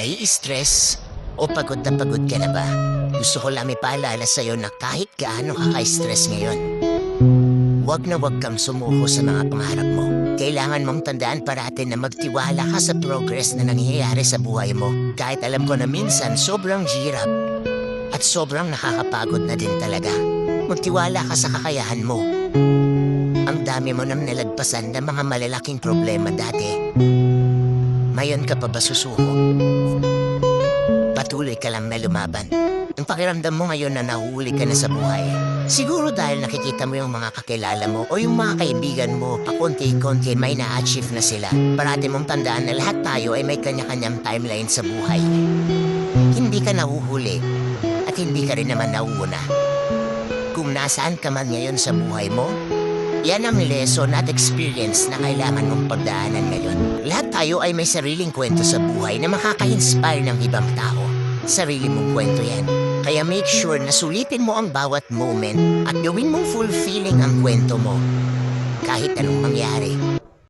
Stress o pagod na pagod ka na ba? Gusto ko lang ipaalala sa'yo na kahit gaano ka ka-stress ngayon, huwag na huwag kang sumuko sa mga pangarap mo. Kailangan mong tandaan parati na magtiwala ka sa progress na nangyayari sa buhay mo. Kahit alam ko na minsan sobrang hirap at sobrang nakakapagod na din talaga. Magtiwala ka sa kakayahan mo. Ang dami mo nang nalagpasan ng mga malalaking problema dati. Mayon ka pa ba susuko? Patuloy ka lang na lumaban. Ang pakiramdam mo ngayon na nahuhuli ka na sa buhay. Siguro dahil nakikita mo yung mga kakilala mo o yung mga kaibigan mo, pakunti-kunti may na-achieve na sila. Parati mong tandaan na lahat tayo ay may kanya-kanyang timeline sa buhay. Hindi ka nahuhuli at hindi ka rin naman nauuna. Kung nasaan ka man ngayon sa buhay mo, yan ang lesson at experience na kailangan mong pagdaanan ngayon. Lahat tayo ay may sariling kwento sa buhay na makaka-inspire ng ibang tao. Sarili mong kwento yan. Kaya make sure na sulitin mo ang bawat moment at gawin mong fulfilling ang kwento mo. Kahit anong mangyari.